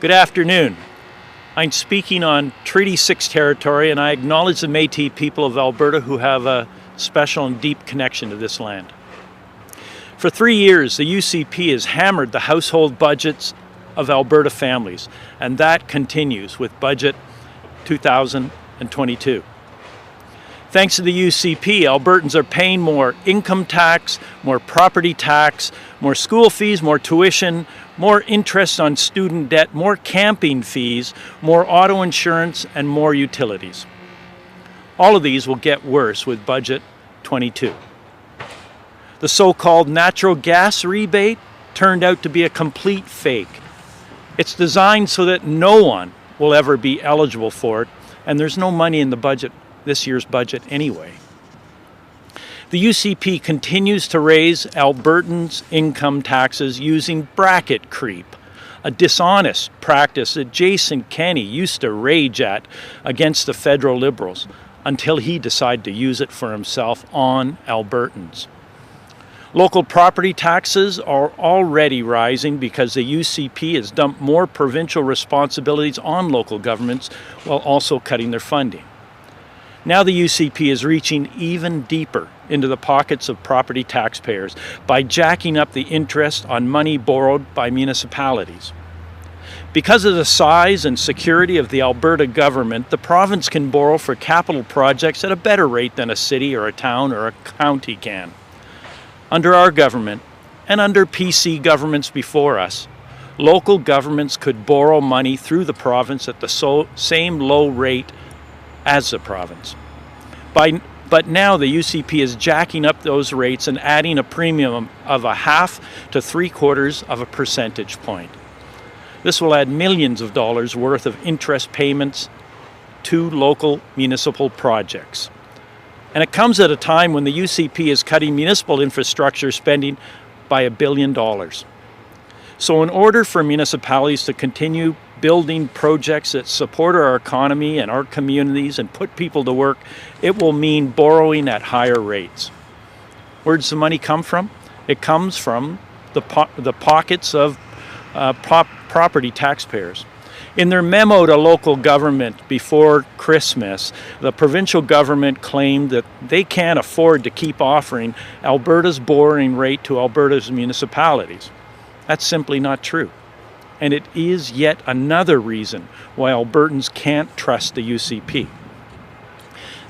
Good afternoon. I'm speaking on Treaty 6 territory, and I acknowledge the Métis people of Alberta who have a special and deep connection to this land. For 3 years, the UCP has hammered the household budgets of Alberta families, and that continues with Budget 2022. Thanks to the UCP, Albertans are paying more income tax, more property tax, more school fees, more tuition, more interest on student debt, more camping fees, more auto insurance, and more utilities. All of these will get worse with Budget 22. The so-called natural gas rebate turned out to be a complete fake. It's designed so that no one will ever be eligible for it, and there's no money in the budget, this year's budget anyway. The UCP continues to raise Albertans' income taxes using bracket creep, a dishonest practice that Jason Kenney used to rage at against the federal Liberals until he decided to use it for himself on Albertans. Local property taxes are already rising because the UCP has dumped more provincial responsibilities on local governments while also cutting their funding. Now the UCP is reaching even deeper into the pockets of property taxpayers by jacking up the interest on money borrowed by municipalities. Because of the size and security of the Alberta government, the province can borrow for capital projects at a better rate than a city or a town or a county can. Under our government, and under PC governments before us, local governments could borrow money through the province at the same low rate as the province. But now the UCP is jacking up those rates and adding a premium of 0.5 to 3/4 of a percentage point. This will add millions of dollars worth of interest payments to local municipal projects. And it comes at a time when the UCP is cutting municipal infrastructure spending by $1 billion. So in order for municipalities to continue building projects that support our economy and our communities and put people to work, it will mean borrowing at higher rates. Where does the money come from? It comes from the pockets of property taxpayers. In their memo to local government before Christmas, the provincial government claimed that they can't afford to keep offering Alberta's borrowing rate to Alberta's municipalities. That's simply not true. And it is yet another reason why Albertans can't trust the UCP.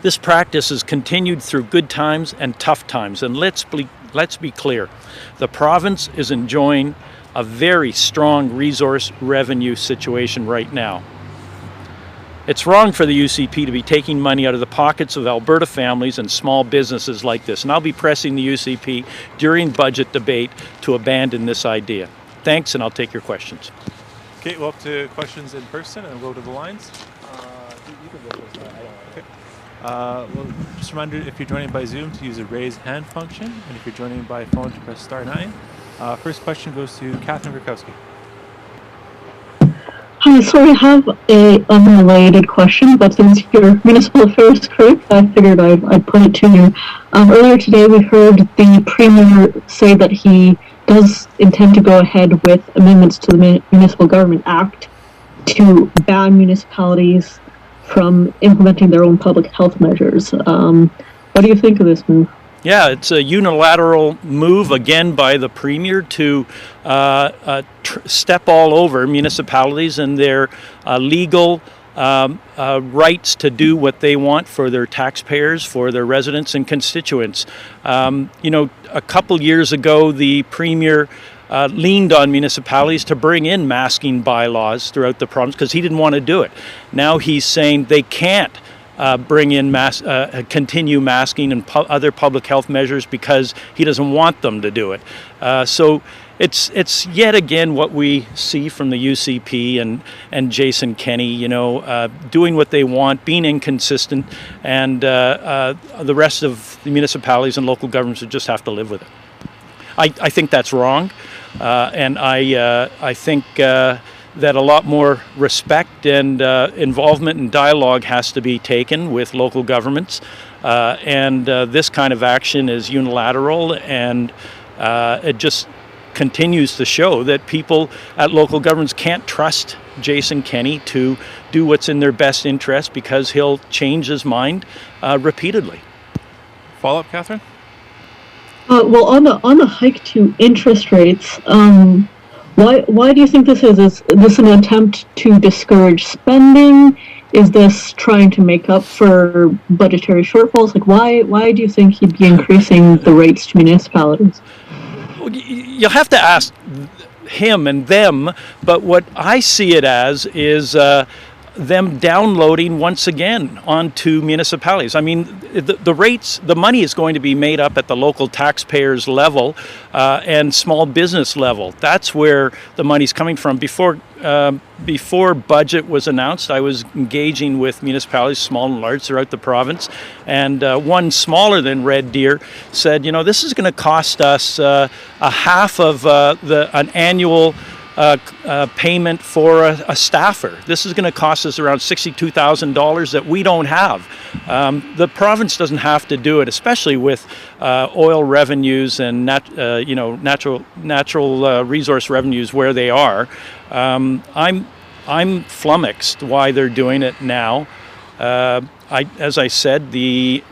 This practice has continued through good times and tough times, and let's be clear, the province is enjoying a very strong resource revenue situation right now. It's wrong for the UCP to be taking money out of the pockets of Alberta families and small businesses like this, and I'll be pressing the UCP during budget debate to abandon this idea. Thanks, and I'll take your questions. Okay, well, up to questions in person, and we'll go to the lines. You can go first. I don't want to. Okay. Well, just a reminder, if you're joining by Zoom, to use the raise hand function, and if you're joining by phone, to press *9. First question goes to Catherine Gurkowski. Hi, so I have a unrelated question, but since you're Municipal Affairs Critic, I figured I'd put it to you. Earlier today, we heard the Premier say that he does intend to go ahead with amendments to the Municipal Government Act to ban municipalities from implementing their own public health measures. What do you think of this move? Yeah, it's a unilateral move again by the Premier to step all over municipalities and their legal rights to do what they want for their taxpayers, for their residents and constituents. A couple years ago, the Premier leaned on municipalities to bring in masking bylaws throughout the province because he didn't want to do it. Now he's saying they can't bring in continue masking and other public health measures because he doesn't want them to do it. So it's yet again what we see from the UCP and Jason Kenney, doing what they want, being inconsistent, and the rest of the municipalities and local governments would just have to live with it. I think that's wrong, and I think that a lot more respect and involvement and dialogue has to be taken with local governments, and this kind of action is unilateral, and it just continues to show that people at local governments can't trust Jason Kenney to do what's in their best interest because he'll change his mind repeatedly. Follow-up, Catherine? Well, on the hike to interest rates, why do you think this is? Is this an attempt to discourage spending? Is this trying to make up for budgetary shortfalls? Like, why do you think he'd be increasing the rates to municipalities? You'll have to ask him and them, but what I see it as is them downloading once again onto municipalities. I mean, the rates, the money is going to be made up at the local taxpayers level and small business level. That's where the money's coming from. Before budget was announced, I was engaging with municipalities, small and large, throughout the province, and one smaller than Red Deer said, this is going to cost us a half of an annual payment for a staffer. This is going to cost us around $62,000 that we don't have. The province doesn't have to do it, especially with oil revenues and natural resource revenues where they are. I'm flummoxed why they're doing it now. As I said,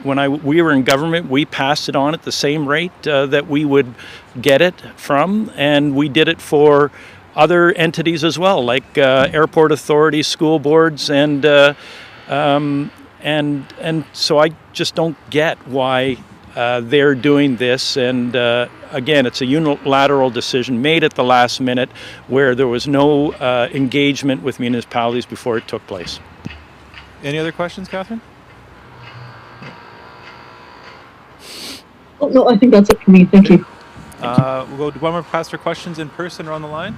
when we were in government, we passed it on at the same rate that we would get it from, and we did it for other entities as well, like airport authorities, school boards, and so I just don't get why they're doing this. And again, it's a unilateral decision made at the last minute, where there was no engagement with municipalities before it took place. Any other questions, Catherine? Oh, no, I think that's it for me. Thank you. We'll go to one more pass for questions in person or on the line.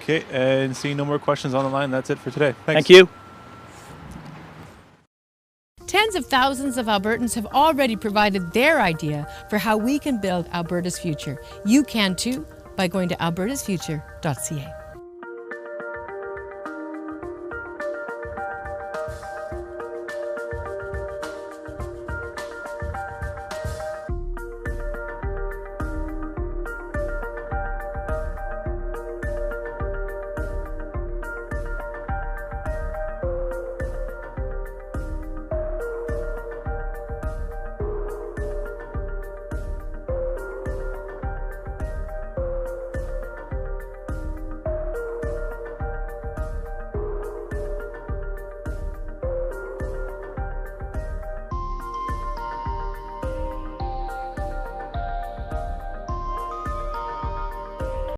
Okay, and seeing no more questions on the line, that's it for today. Thanks. Thank you. Tens of thousands of Albertans have already provided their idea for how we can build Alberta's future. You can too by going to albertasfuture.ca.